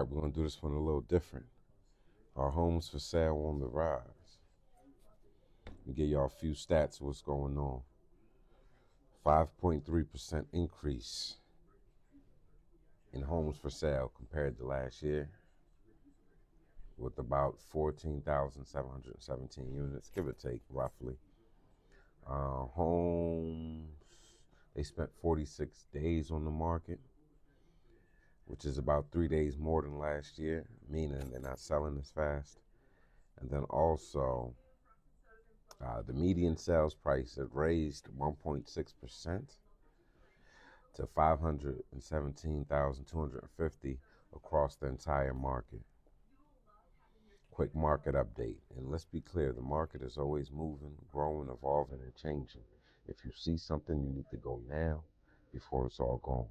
All right, we're going to do this one a little different. Our homes for sale on the rise. Let me give y'all a few stats of what's going on. 5.3% increase in homes for sale compared to last year, with about 14,717 units, give or take, roughly. Homes, they spent 46 days on the market, which is about 3 days more than last year, meaning they're not selling as fast. And then also, the median sales price had raised 1.6% to 517,250 across the entire market. Quick market update. And let's be clear, the market is always moving, growing, evolving, and changing. If you see something, you need to go now before it's all gone.